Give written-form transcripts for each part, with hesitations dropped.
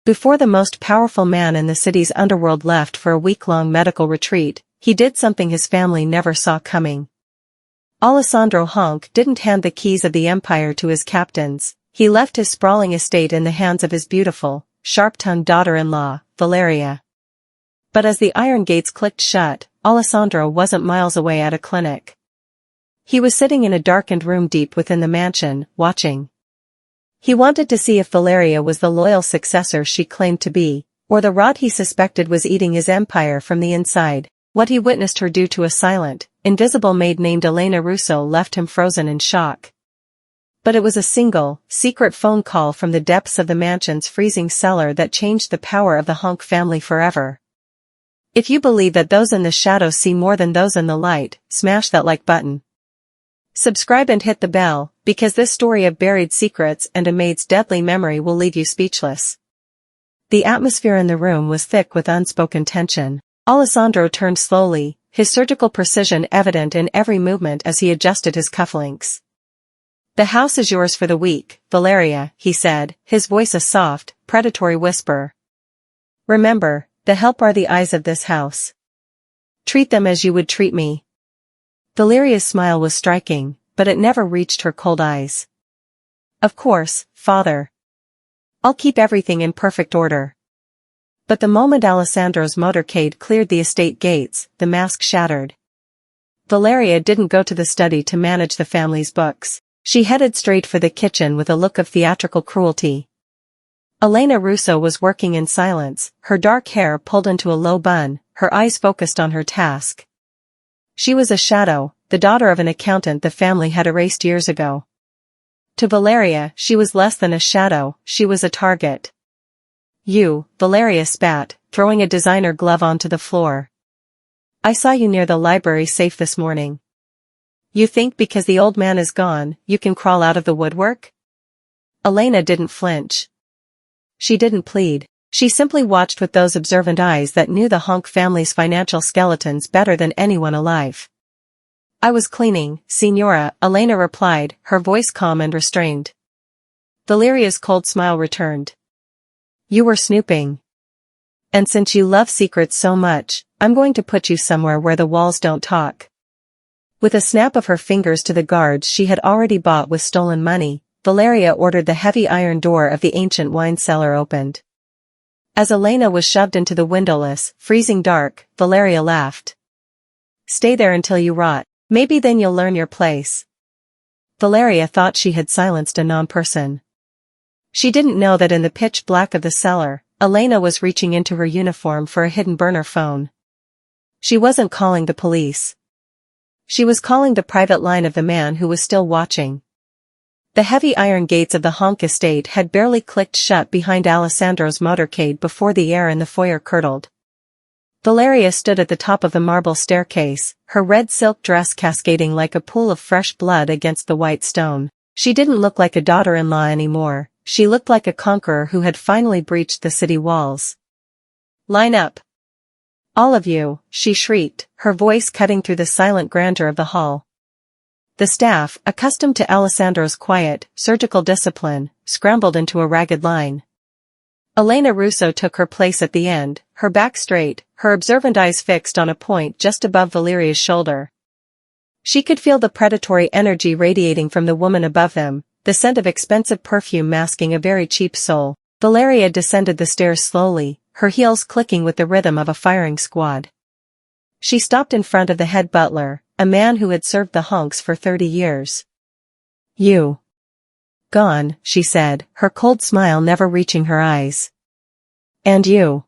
Before the most powerful man in the city's underworld left for a week-long medical retreat, he did something his family never saw coming. Alessandro Honk didn't hand the keys of the empire to his captains. He left his sprawling estate in the hands of his beautiful, sharp-tongued daughter-in-law, Valeria. But as the iron gates clicked shut, Alessandro wasn't miles away at a clinic. He was sitting in a darkened room deep within the mansion, watching. He wanted to see if Valeria was the loyal successor she claimed to be, or the rot he suspected was eating his empire from the inside. What he witnessed her do to a silent, invisible maid named Elena Russo left him frozen in shock. But it was a single, secret phone call from the depths of the mansion's freezing cellar that changed the power of the Honk family forever. If you believe that those in the shadows see more than those in the light, smash that like button. Subscribe and hit the bell, because this story of buried secrets and a maid's deadly memory will leave you speechless. The atmosphere in the room was thick with unspoken tension. Alessandro turned slowly, his surgical precision evident in every movement as he adjusted his cufflinks. "The house is yours for the week, Valeria," he said, his voice a soft, predatory whisper. "Remember, the help are the eyes of this house. Treat them as you would treat me." Valeria's smile was striking, but it never reached her cold eyes. "Of course, father. I'll keep everything in perfect order." But the moment Alessandro's motorcade cleared the estate gates, the mask shattered. Valeria didn't go to the study to manage the family's books. She headed straight for the kitchen with a look of theatrical cruelty. Elena Russo was working in silence, her dark hair pulled into a low bun, her eyes focused on her task. She was a shadow, the daughter of an accountant the family had erased years ago. To Valeria, she was less than a shadow, she was a target. "You," Valeria spat, throwing a designer glove onto the floor. "I saw you near the library safe this morning. You think because the old man is gone, you can crawl out of the woodwork?" Elena didn't flinch. She didn't plead. She simply watched with those observant eyes that knew the Honk family's financial skeletons better than anyone alive. "I was cleaning, Signora," Elena replied, her voice calm and restrained. Valeria's cold smile returned. "You were snooping. And since you love secrets so much, I'm going to put you somewhere where the walls don't talk." With a snap of her fingers to the guards she had already bought with stolen money, Valeria ordered the heavy iron door of the ancient wine cellar opened. As Elena was shoved into the windowless, freezing dark, Valeria laughed. "Stay there until you rot. Maybe then you'll learn your place." Valeria thought she had silenced a non-person. She didn't know that in the pitch black of the cellar, Elena was reaching into her uniform for a hidden burner phone. She wasn't calling the police. She was calling the private line of the man who was still watching. The heavy iron gates of the Honk estate had barely clicked shut behind Alessandro's motorcade before the air in the foyer curdled. Valeria stood at the top of the marble staircase, her red silk dress cascading like a pool of fresh blood against the white stone. She didn't look like a daughter-in-law anymore. She looked like a conqueror who had finally breached the city walls. "Line up. All of you," she shrieked, her voice cutting through the silent grandeur of the hall. The staff, accustomed to Alessandro's quiet, surgical discipline, scrambled into a ragged line. Elena Russo took her place at the end, her back straight, her observant eyes fixed on a point just above Valeria's shoulder. She could feel the predatory energy radiating from the woman above them, the scent of expensive perfume masking a very cheap soul. Valeria descended the stairs slowly, her heels clicking with the rhythm of a firing squad. She stopped in front of the head butler, a man who had served the Honks for 30 years. "You." "Gone," she said, her cold smile never reaching her eyes. "And you.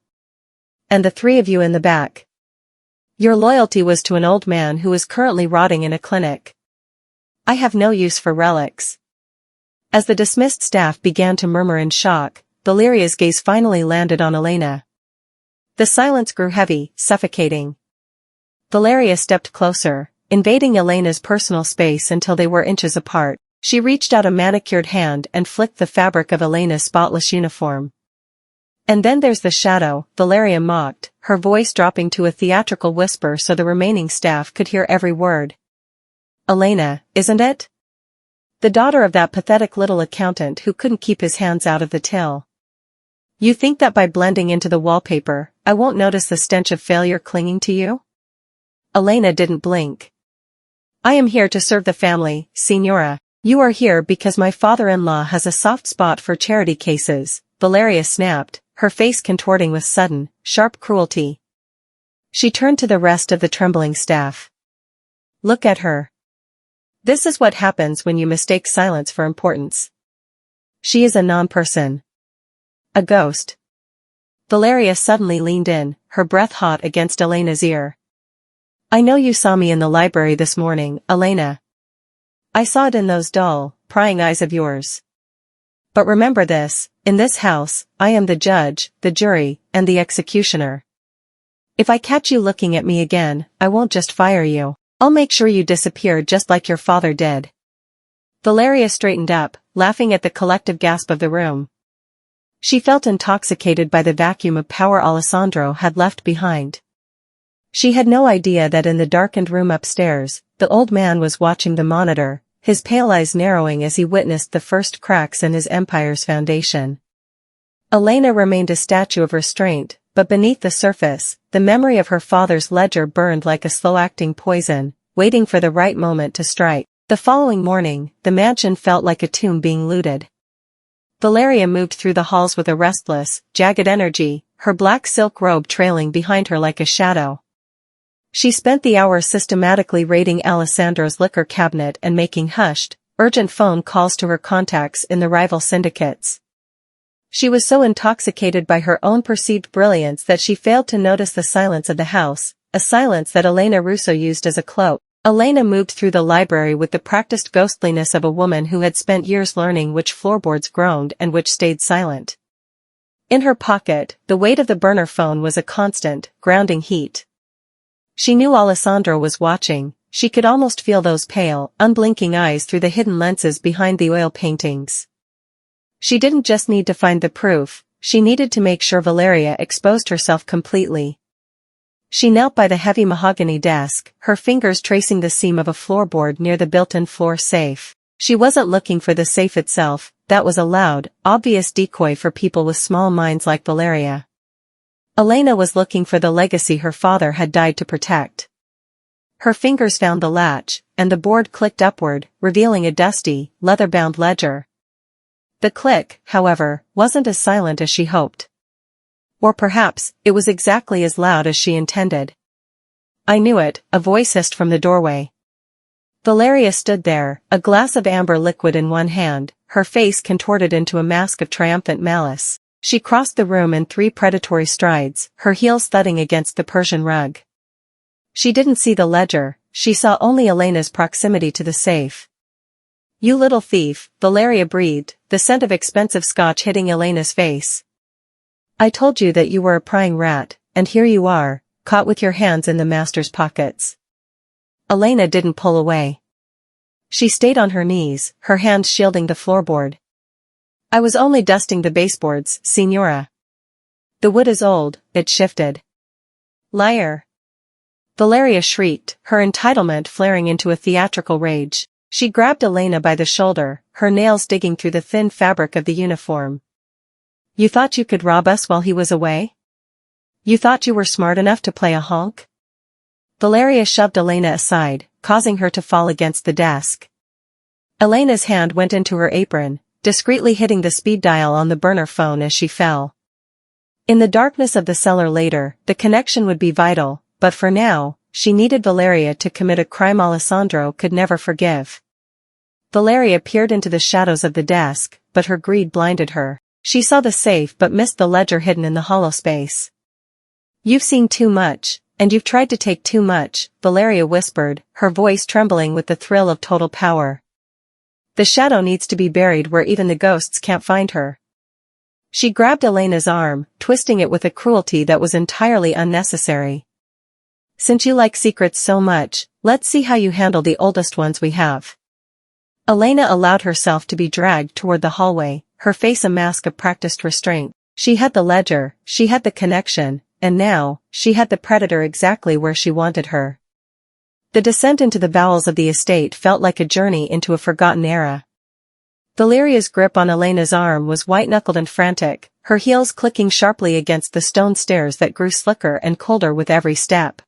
And the three of you in the back. Your loyalty was to an old man who is currently rotting in a clinic. I have no use for relics." As the dismissed staff began to murmur in shock, Valeria's gaze finally landed on Elena. The silence grew heavy, suffocating. Valeria stepped closer, invading Elena's personal space until they were inches apart. She reached out a manicured hand and flicked the fabric of Elena's spotless uniform. "And then there's the shadow," Valeria mocked, her voice dropping to a theatrical whisper so the remaining staff could hear every word. "Elena, isn't it? The daughter of that pathetic little accountant who couldn't keep his hands out of the till." You think that by blending into the wallpaper, I won't notice the stench of failure clinging to you? Elena didn't blink. I am here to serve the family, Signora. You are here because my father-in-law has a soft spot for charity cases, Valeria snapped, her face contorting with sudden, sharp cruelty. She turned to the rest of the trembling staff. Look at her. This is what happens when you mistake silence for importance. She is a non-person. A ghost. Valeria suddenly leaned in, her breath hot against Elena's ear. I know you saw me in the library this morning, Elena. I saw it in those dull, prying eyes of yours. But remember this, in this house, I am the judge, the jury, and the executioner. If I catch you looking at me again, I won't just fire you, I'll make sure you disappear just like your father did. Valeria straightened up, laughing at the collective gasp of the room. She felt intoxicated by the vacuum of power Alessandro had left behind. She had no idea that in the darkened room upstairs, the old man was watching the monitor, his pale eyes narrowing as he witnessed the first cracks in his empire's foundation. Elena remained a statue of restraint, but beneath the surface, the memory of her father's ledger burned like a slow-acting poison, waiting for the right moment to strike. The following morning, the mansion felt like a tomb being looted. Valeria moved through the halls with a restless, jagged energy, her black silk robe trailing behind her like a shadow. She spent the hour systematically raiding Alessandro's liquor cabinet and making hushed, urgent phone calls to her contacts in the rival syndicates. She was so intoxicated by her own perceived brilliance that she failed to notice the silence of the house, a silence that Elena Russo used as a cloak. Elena moved through the library with the practiced ghostliness of a woman who had spent years learning which floorboards groaned and which stayed silent. In her pocket, the weight of the burner phone was a constant, grounding heat. She knew Alessandro was watching, she could almost feel those pale, unblinking eyes through the hidden lenses behind the oil paintings. She didn't just need to find the proof, she needed to make sure Valeria exposed herself completely. She knelt by the heavy mahogany desk, her fingers tracing the seam of a floorboard near the built-in floor safe. She wasn't looking for the safe itself, that was a loud, obvious decoy for people with small minds like Valeria. Elena was looking for the legacy her father had died to protect. Her fingers found the latch, and the board clicked upward, revealing a dusty, leather-bound ledger. The click, however, wasn't as silent as she hoped. Or perhaps, it was exactly as loud as she intended. I knew it, a voice hissed from the doorway. Valeria stood there, a glass of amber liquid in one hand, her face contorted into a mask of triumphant malice. She crossed the room in 3 predatory strides, her heels thudding against the Persian rug. She didn't see the ledger, she saw only Elena's proximity to the safe. You little thief, Valeria breathed, the scent of expensive scotch hitting Elena's face. I told you that you were a prying rat, and here you are, caught with your hands in the master's pockets. Elena didn't pull away. She stayed on her knees, her hands shielding the floorboard. I was only dusting the baseboards, Signora. The wood is old, it shifted. Liar. Valeria shrieked, her entitlement flaring into a theatrical rage. She grabbed Elena by the shoulder, her nails digging through the thin fabric of the uniform. You thought you could rob us while he was away? You thought you were smart enough to play a honk? Valeria shoved Elena aside, causing her to fall against the desk. Elena's hand went into her apron, discreetly hitting the speed dial on the burner phone as she fell. In the darkness of the cellar later, the connection would be vital, but for now, she needed Valeria to commit a crime Alessandro could never forgive. Valeria peered into the shadows of the desk, but her greed blinded her. She saw the safe but missed the ledger hidden in the hollow space. You've seen too much, and you've tried to take too much, Valeria whispered, her voice trembling with the thrill of total power. The shadow needs to be buried where even the ghosts can't find her. She grabbed Elena's arm, twisting it with a cruelty that was entirely unnecessary. Since you like secrets so much, let's see how you handle the oldest ones we have. Elena allowed herself to be dragged toward the hallway, her face a mask of practiced restraint. She had the ledger, she had the connection, and now, she had the predator exactly where she wanted her. The descent into the bowels of the estate felt like a journey into a forgotten era. Valeria's grip on Elena's arm was white-knuckled and frantic, her heels clicking sharply against the stone stairs that grew slicker and colder with every step.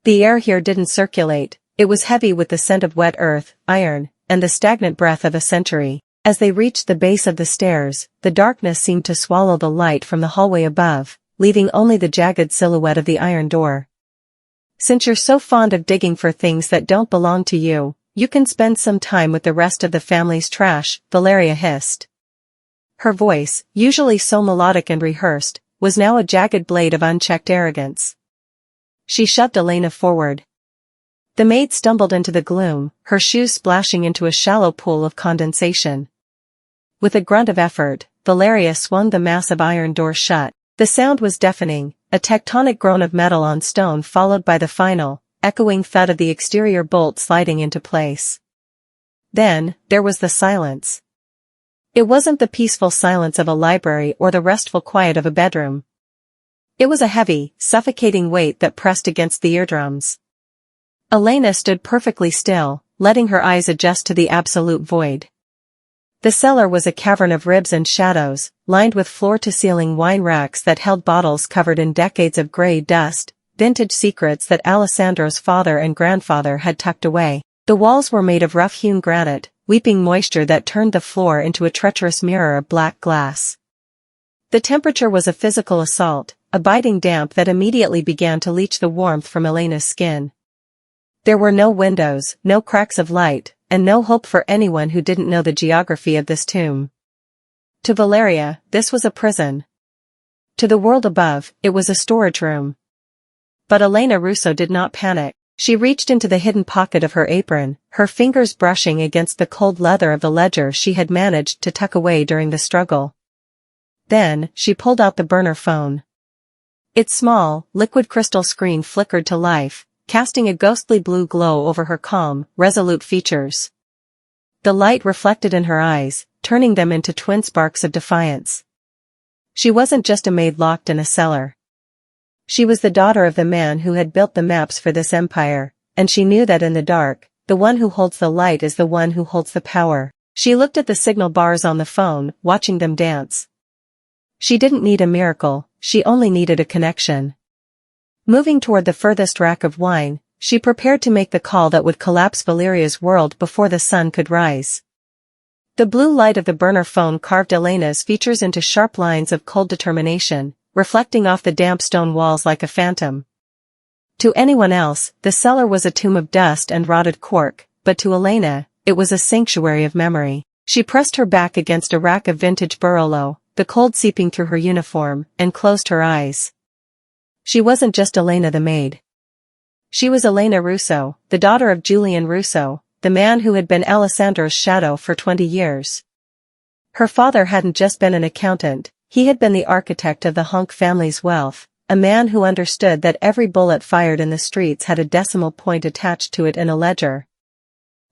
The air here didn't circulate, it was heavy with the scent of wet earth, iron, and the stagnant breath of a century. As they reached the base of the stairs, the darkness seemed to swallow the light from the hallway above, leaving only the jagged silhouette of the iron door. "Since you're so fond of digging for things that don't belong to you, you can spend some time with the rest of the family's trash," Valeria hissed. Her voice, usually so melodic and rehearsed, was now a jagged blade of unchecked arrogance. She shoved Elena forward. The maid stumbled into the gloom, her shoes splashing into a shallow pool of condensation. With a grunt of effort, Valeria swung the massive iron door shut. The sound was deafening, a tectonic groan of metal on stone followed by the final, echoing thud of the exterior bolt sliding into place. Then, there was the silence. It wasn't the peaceful silence of a library or the restful quiet of a bedroom. It was a heavy, suffocating weight that pressed against the eardrums. Elena stood perfectly still, letting her eyes adjust to the absolute void. The cellar was a cavern of ribs and shadows, lined with floor-to-ceiling wine racks that held bottles covered in decades of gray dust, vintage secrets that Alessandro's father and grandfather had tucked away. The walls were made of rough-hewn granite, weeping moisture that turned the floor into a treacherous mirror of black glass. The temperature was a physical assault, a biting damp that immediately began to leach the warmth from Elena's skin. There were no windows, no cracks of light, and no hope for anyone who didn't know the geography of this tomb. To Valeria, this was a prison. To the world above, it was a storage room. But Elena Russo did not panic. She reached into the hidden pocket of her apron, her fingers brushing against the cold leather of the ledger she had managed to tuck away during the struggle. Then, she pulled out the burner phone. Its small, liquid crystal screen flickered to life, casting a ghostly blue glow over her calm, resolute features. The light reflected in her eyes, turning them into twin sparks of defiance. She wasn't just a maid locked in a cellar. She was the daughter of the man who had built the maps for this empire, and she knew that in the dark, the one who holds the light is the one who holds the power. She looked at the signal bars on the phone, watching them dance. She didn't need a miracle, she only needed a connection. Moving toward the furthest rack of wine, she prepared to make the call that would collapse Valeria's world before the sun could rise. The blue light of the burner phone carved Elena's features into sharp lines of cold determination, reflecting off the damp stone walls like a phantom. To anyone else, the cellar was a tomb of dust and rotted cork, but to Elena, it was a sanctuary of memory. She pressed her back against a rack of vintage Barolo, the cold seeping through her uniform, and closed her eyes. She wasn't just Elena the maid. She was Elena Russo, the daughter of Julian Russo, the man who had been Alessandro's shadow for 20 years. Her father hadn't just been an accountant, he had been the architect of the Honk family's wealth, a man who understood that every bullet fired in the streets had a decimal point attached to it in a ledger.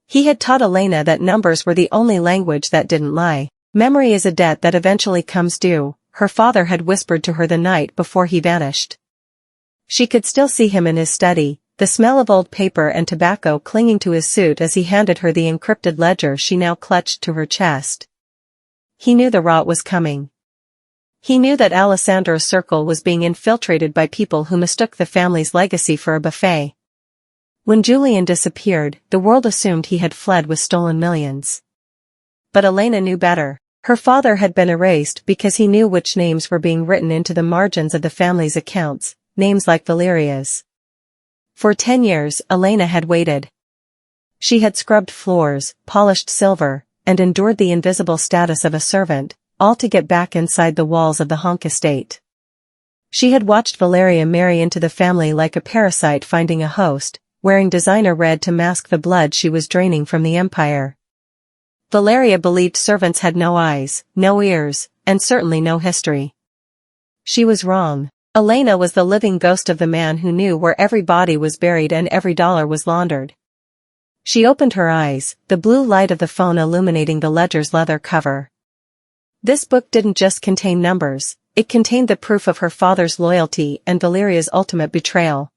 He had taught Elena that numbers were the only language that didn't lie. "Memory is a debt that eventually comes due," her father had whispered to her the night before he vanished. She could still see him in his study, the smell of old paper and tobacco clinging to his suit as he handed her the encrypted ledger she now clutched to her chest. He knew the rot was coming. He knew that Alessandro's circle was being infiltrated by people who mistook the family's legacy for a buffet. When Julian disappeared, the world assumed he had fled with stolen millions. But Elena knew better. Her father had been erased because he knew which names were being written into the margins of the family's accounts, names like Valeria's. For 10 years, Elena had waited. She had scrubbed floors, polished silver, and endured the invisible status of a servant, all to get back inside the walls of the Honk estate. She had watched Valeria marry into the family like a parasite finding a host, wearing designer red to mask the blood she was draining from the empire. Valeria believed servants had no eyes, no ears, and certainly no history. She was wrong. Elena was the living ghost of the man who knew where every body was buried and every dollar was laundered. She opened her eyes, the blue light of the phone illuminating the ledger's leather cover. This book didn't just contain numbers, it contained the proof of her father's loyalty and Valeria's ultimate betrayal.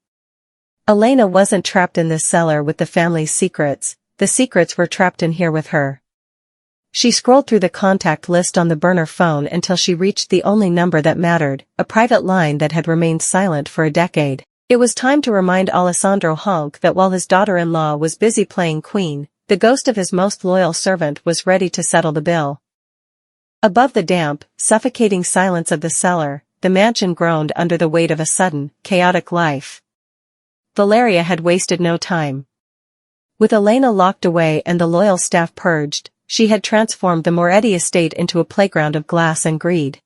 Elena wasn't trapped in this cellar with the family's secrets, the secrets were trapped in here with her. She scrolled through the contact list on the burner phone until she reached the only number that mattered, a private line that had remained silent for a decade. It was time to remind Alessandro Honk that while his daughter-in-law was busy playing queen, the ghost of his most loyal servant was ready to settle the bill. Above the damp, suffocating silence of the cellar, the mansion groaned under the weight of a sudden, chaotic life. Valeria had wasted no time. With Elena locked away and the loyal staff purged, she had transformed the Moretti estate into a playground of glass and greed.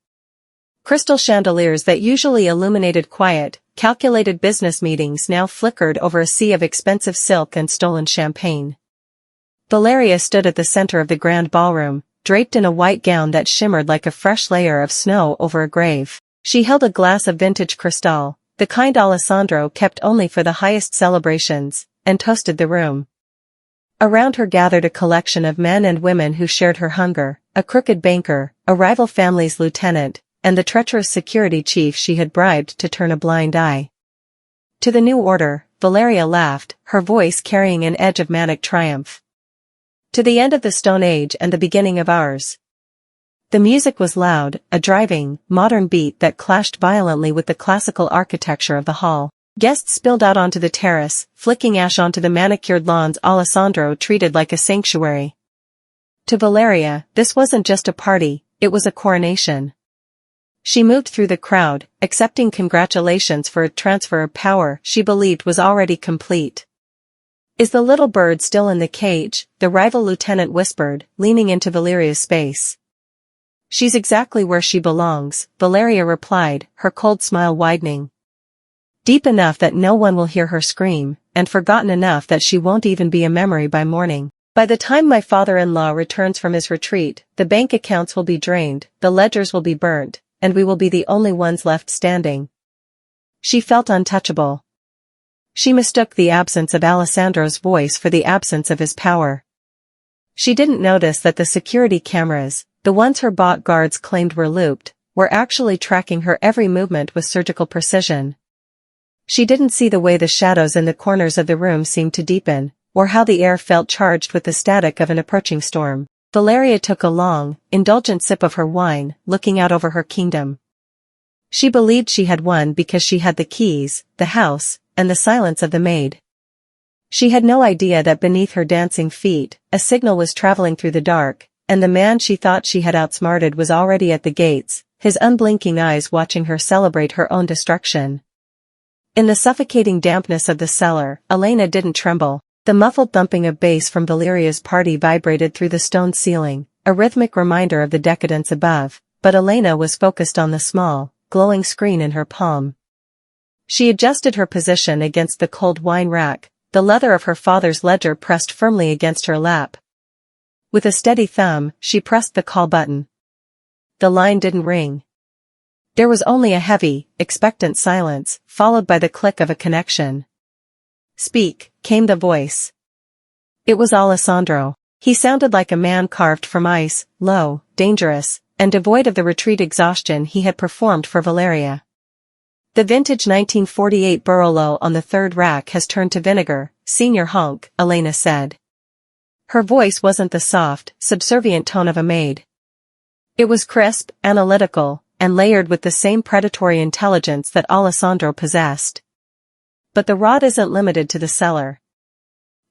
Crystal chandeliers that usually illuminated quiet, calculated business meetings now flickered over a sea of expensive silk and stolen champagne. Valeria stood at the center of the grand ballroom, draped in a white gown that shimmered like a fresh layer of snow over a grave. She held a glass of vintage cristal, the kind Alessandro kept only for the highest celebrations, and toasted the room. Around her gathered a collection of men and women who shared her hunger, a crooked banker, a rival family's lieutenant, and the treacherous security chief she had bribed to turn a blind eye. To the new order, Valeria laughed, her voice carrying an edge of manic triumph. To the end of the Stone Age and the beginning of ours. The music was loud, a driving, modern beat that clashed violently with the classical architecture of the hall. Guests spilled out onto the terrace, flicking ash onto the manicured lawns Alessandro treated like a sanctuary. To Valeria, this wasn't just a party, it was a coronation. She moved through the crowd, accepting congratulations for a transfer of power she believed was already complete. "Is the little bird still in the cage?" the rival lieutenant whispered, leaning into Valeria's space. "She's exactly where she belongs," Valeria replied, her cold smile widening. "Deep enough that no one will hear her scream, and forgotten enough that she won't even be a memory by morning. By the time my father-in-law returns from his retreat, the bank accounts will be drained, the ledgers will be burnt, and we will be the only ones left standing." She felt untouchable. She mistook the absence of Alessandro's voice for the absence of his power. She didn't notice that the security cameras, the ones her bot guards claimed were looped, were actually tracking her every movement with surgical precision. She didn't see the way the shadows in the corners of the room seemed to deepen, or how the air felt charged with the static of an approaching storm. Valeria took a long, indulgent sip of her wine, looking out over her kingdom. She believed she had won because she had the keys, the house, and the silence of the Maid. She had no idea that beneath her dancing feet, a signal was traveling through the dark, and the man she thought she had outsmarted was already at the gates, his unblinking eyes watching her celebrate her own destruction. In the suffocating dampness of the cellar, Elena didn't tremble. The muffled thumping of bass from Valeria's party vibrated through the stone ceiling, a rhythmic reminder of the decadence above, but Elena was focused on the small, glowing screen in her palm. She adjusted her position against the cold wine rack, the leather of her father's ledger pressed firmly against her lap. With a steady thumb, she pressed the call button. The line didn't ring. There was only a heavy, expectant silence, followed by the click of a connection. "Speak," came the voice. It was Alessandro. He sounded like a man carved from ice, low, dangerous, and devoid of the retreat exhaustion he had performed for Valeria. "The vintage 1948 Barolo on the third rack has turned to vinegar, Senior Honk," Elena said. Her voice wasn't the soft, subservient tone of a maid. It was crisp, analytical, and layered with the same predatory intelligence that Alessandro possessed. "But the rod isn't limited to the cellar.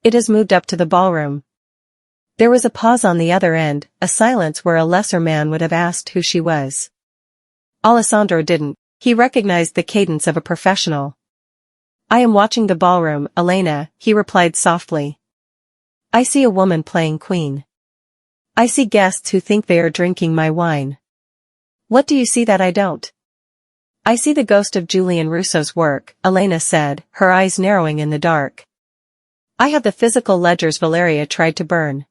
It has moved up to the ballroom." There was a pause on the other end, a silence where a lesser man would have asked who she was. Alessandro didn't. He recognized the cadence of a professional. "I am watching the ballroom, Elena," he replied softly. "I see a woman playing queen. I see guests who think they are drinking my wine. What do you see that I don't?" "I see the ghost of Julian Russo's work," Elena said, her eyes narrowing in the dark. "I have the physical ledgers Valeria tried to burn.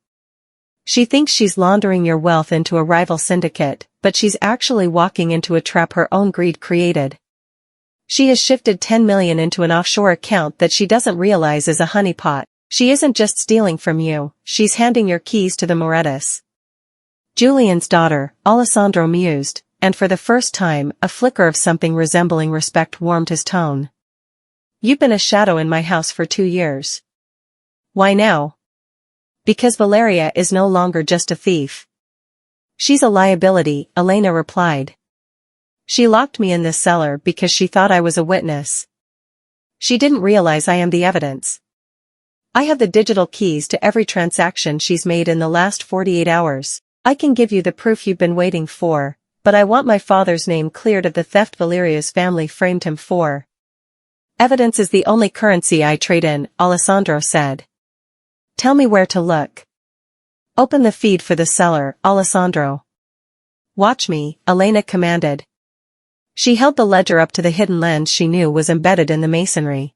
She thinks she's laundering your wealth into a rival syndicate, but she's actually walking into a trap her own greed created. She has shifted 10 million into an offshore account that she doesn't realize is a honeypot. She isn't just stealing from you, she's handing your keys to the Morettis." Julian's daughter, Alessandro mused, and for the first time, a flicker of something resembling respect warmed his tone. "You've been a shadow in my house for 2 years. Why now?" "Because Valeria is no longer just a thief. She's a liability, Elena replied. She locked me in this cellar because she thought I was a witness. She didn't realize I am the evidence. I have the digital keys to every transaction she's made in the last 48 hours. I can give you the proof you've been waiting for, but I want my father's name cleared of the theft Valeria's family framed him for. Evidence is the only currency I trade in, Alessandro said. Tell me where to look. Open the feed for the cellar, Alessandro. Watch me, Elena commanded. She held the ledger up to the hidden lens she knew was embedded in the masonry.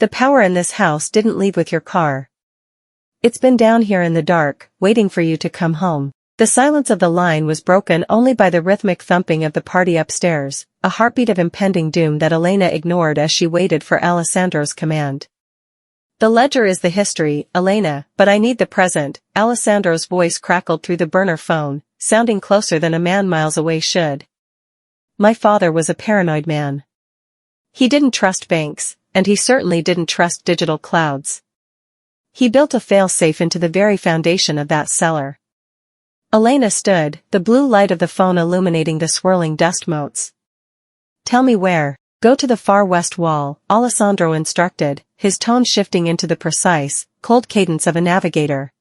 The power in this house didn't leave with your car. It's been down here in the dark, waiting for you to come home. The silence of the line was broken only by the rhythmic thumping of the party upstairs, a heartbeat of impending doom that Elena ignored as she waited for Alessandro's command. The ledger is the history, Elena, but I need the present. Alessandro's voice crackled through the burner phone, sounding closer than a man miles away should. My father was a paranoid man. He didn't trust banks, and he certainly didn't trust digital clouds. He built a failsafe into the very foundation of that cellar. Elena stood, the blue light of the phone illuminating the swirling dust motes. Tell me where. Go to the far west wall, Alessandro instructed, his tone shifting into the precise, cold cadence of a navigator.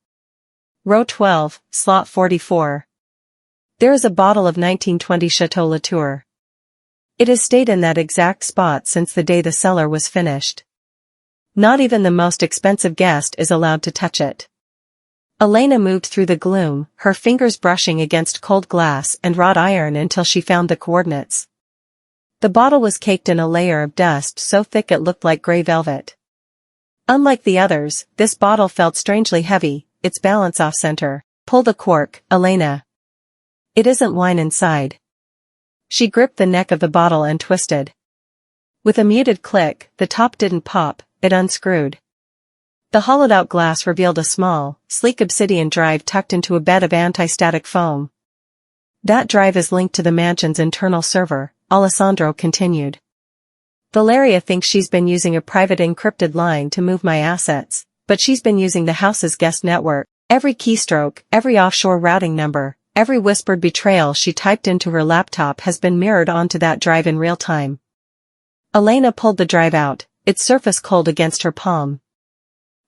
Row 12, slot 44. There is a bottle of 1920 Chateau Latour. It has stayed in that exact spot since the day the cellar was finished. Not even the most expensive guest is allowed to touch it. Elena moved through the gloom, her fingers brushing against cold glass and wrought iron until she found the coordinates. The bottle was caked in a layer of dust so thick it looked like gray velvet. Unlike the others, this bottle felt strangely heavy, its balance off-center. Pull the cork, Elena. It isn't wine inside. She gripped the neck of the bottle and twisted. With a muted click, the top didn't pop, it unscrewed. The hollowed-out glass revealed a small, sleek obsidian drive tucked into a bed of anti-static foam. That drive is linked to the mansion's internal server, Alessandro continued. Valeria thinks she's been using a private encrypted line to move my assets, but she's been using the house's guest network. Every keystroke, every offshore routing number, every whispered betrayal she typed into her laptop has been mirrored onto that drive in real time. Elena pulled the drive out, its surface cold against her palm.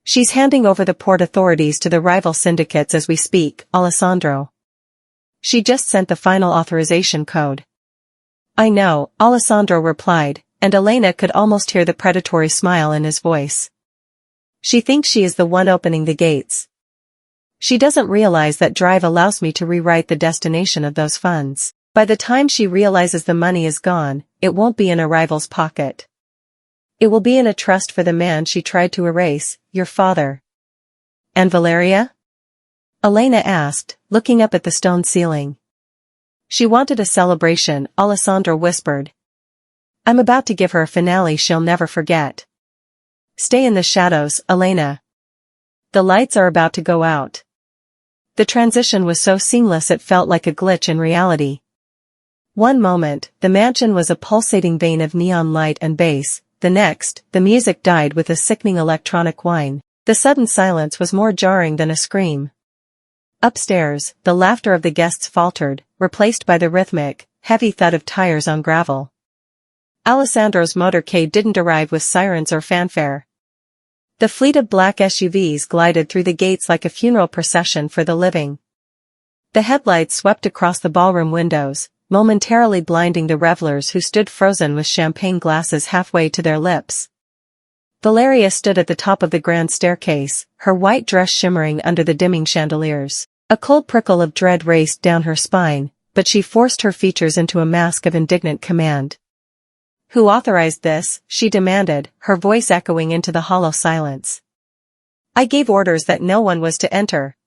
She's handing over the port authorities to the rival syndicates as we speak, Alessandro. She just sent the final authorization code. I know, Alessandro replied, and Elena could almost hear the predatory smile in his voice. She thinks she is the one opening the gates. She doesn't realize that drive allows me to rewrite the destination of those funds. By the time she realizes the money is gone, it won't be in a rival's pocket. It will be in a trust for the man she tried to erase, your father. And Valeria? Elena asked, looking up at the stone ceiling. She wanted a celebration, Alessandro whispered. I'm about to give her a finale she'll never forget. Stay in the shadows, Elena. The lights are about to go out. The transition was so seamless it felt like a glitch in reality. One moment, the mansion was a pulsating vein of neon light and bass, the next, the music died with a sickening electronic whine. The sudden silence was more jarring than a scream. Upstairs, the laughter of the guests faltered, replaced by the rhythmic, heavy thud of tires on gravel. Alessandro's motorcade didn't arrive with sirens or fanfare. The fleet of black SUVs glided through the gates like a funeral procession for the living. The headlights swept across the ballroom windows, momentarily blinding the revelers who stood frozen with champagne glasses halfway to their lips. Valeria stood at the top of the grand staircase, her white dress shimmering under the dimming chandeliers. A cold prickle of dread raced down her spine, but she forced her features into a mask of indignant command. Who authorized this? She demanded, her voice echoing into the hollow silence. I gave orders that no one was to enter.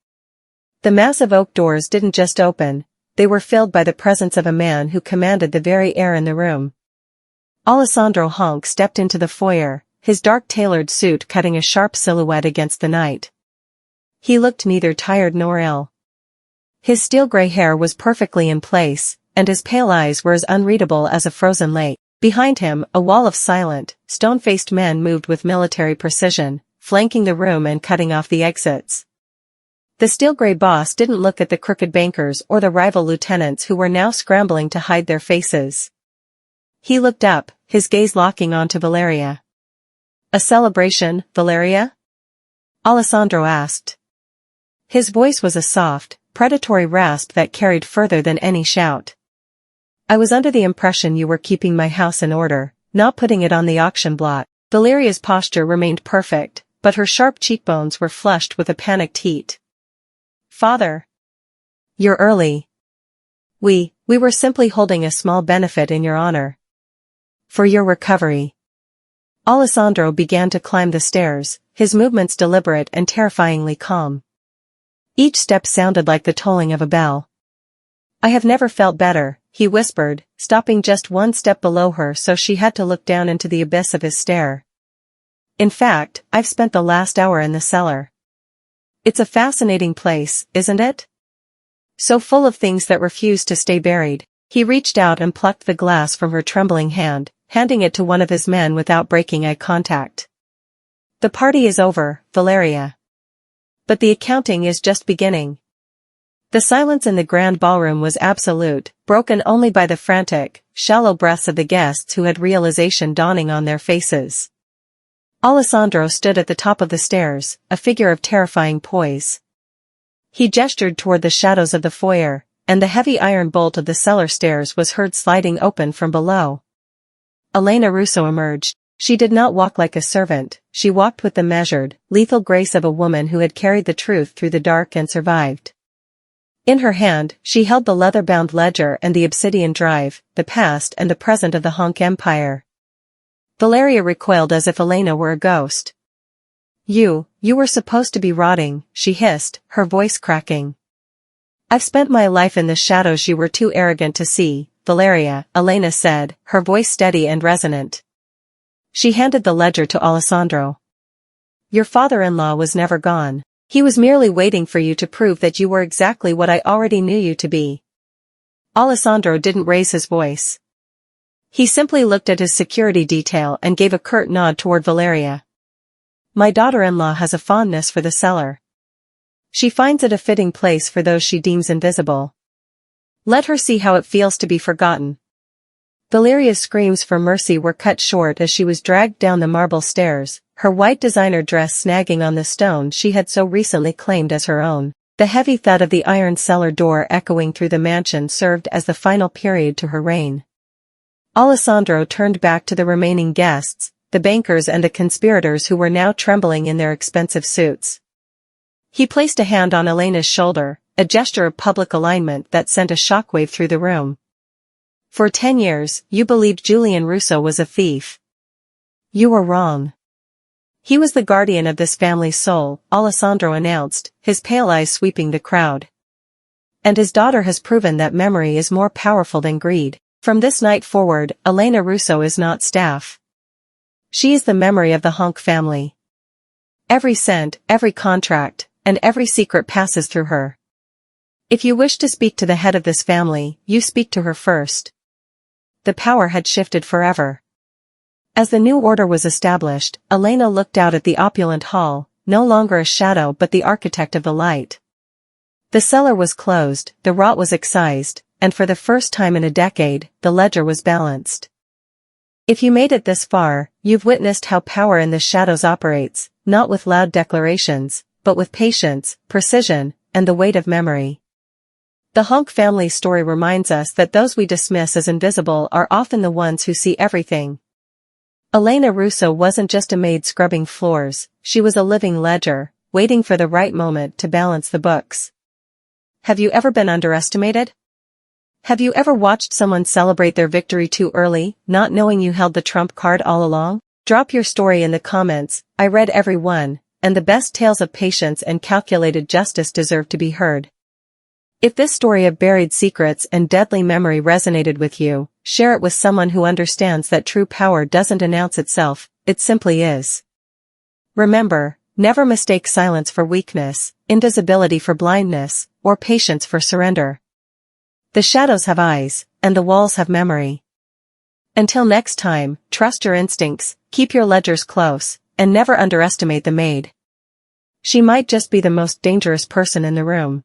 The massive oak doors didn't just open, they were filled by the presence of a man who commanded the very air in the room. Alessandro Honk stepped into the foyer, his dark tailored suit cutting a sharp silhouette against the night. He looked neither tired nor ill. His steel-gray hair was perfectly in place, and his pale eyes were as unreadable as a frozen lake. Behind him, a wall of silent, stone-faced men moved with military precision, flanking the room and cutting off the exits. The steel-gray boss didn't look at the crooked bankers or the rival lieutenants who were now scrambling to hide their faces. He looked up, his gaze locking onto Valeria. "A celebration, Valeria?" Alessandro asked. His voice was a soft, predatory rasp that carried further than any shout. "I was under the impression you were keeping my house in order, not putting it on the auction block." Valeria's posture remained perfect, but her sharp cheekbones were flushed with a panicked heat. "Father. You're early. We were simply holding a small benefit in your honor. For your recovery." Alessandro began to climb the stairs, his movements deliberate and terrifyingly calm. Each step sounded like the tolling of a bell. "I have never felt better," he whispered, stopping just one step below her so she had to look down into the abyss of his stare. "In fact, I've spent the last hour in the cellar. It's a fascinating place, isn't it? So full of things that refuse to stay buried." He reached out and plucked the glass from her trembling hand, handing it to one of his men without breaking eye contact. "The party is over, Valeria. But the accounting is just beginning." The silence in the grand ballroom was absolute, broken only by the frantic, shallow breaths of the guests who had realization dawning on their faces. Alessandro stood at the top of the stairs, a figure of terrifying poise. He gestured toward the shadows of the foyer, and the heavy iron bolt of the cellar stairs was heard sliding open from below. Elena Russo emerged. She did not walk like a servant, she walked with the measured, lethal grace of a woman who had carried the truth through the dark and survived. In her hand, she held the leather-bound ledger and the obsidian drive, the past and the present of the Honk Empire. Valeria recoiled as if Elena were a ghost. You were supposed to be rotting," she hissed, her voice cracking. "I've spent my life in the shadows you were too arrogant to see, Valeria," Elena said, her voice steady and resonant. She handed the ledger to Alessandro. "Your father-in-law was never gone. He was merely waiting for you to prove that you were exactly what I already knew you to be." Alessandro didn't raise his voice. He simply looked at his security detail and gave a curt nod toward Valeria. "My daughter-in-law has a fondness for the cellar. She finds it a fitting place for those she deems invisible. Let her see how it feels to be forgotten." Valeria's screams for mercy were cut short as she was dragged down the marble stairs, her white designer dress snagging on the stone she had so recently claimed as her own. The heavy thud of the iron cellar door echoing through the mansion served as the final period to her reign. Alessandro turned back to the remaining guests, the bankers and the conspirators who were now trembling in their expensive suits. He placed a hand on Elena's shoulder, a gesture of public alignment that sent a shockwave through the room. "For 10 years, you believed Julian Russo was a thief. You were wrong. He was the guardian of this family's soul," Alessandro announced, his pale eyes sweeping the crowd. "And his daughter has proven that memory is more powerful than greed. From this night forward, Elena Russo is not staff. She is the memory of the Honk family. Every cent, every contract, and every secret passes through her. If you wish to speak to the head of this family, you speak to her first." The power had shifted forever. As the new order was established, Elena looked out at the opulent hall, no longer a shadow but the architect of the light. The cellar was closed, the rot was excised, and for the first time in a decade, the ledger was balanced. If you made it this far, you've witnessed how power in the shadows operates, not with loud declarations, but with patience, precision, and the weight of memory. The Honk family story reminds us that those we dismiss as invisible are often the ones who see everything. Elena Russo wasn't just a maid scrubbing floors, she was a living ledger, waiting for the right moment to balance the books. Have you ever been underestimated? Have you ever watched someone celebrate their victory too early, not knowing you held the trump card all along? Drop your story in the comments. I read every one, and the best tales of patience and calculated justice deserve to be heard. If this story of buried secrets and deadly memory resonated with you, share it with someone who understands that true power doesn't announce itself, it simply is. Remember, never mistake silence for weakness, invisibility for blindness, or patience for surrender. The shadows have eyes, and the walls have memory. Until next time, trust your instincts, keep your ledgers close, and never underestimate the Maid. She might just be the most dangerous person in the room.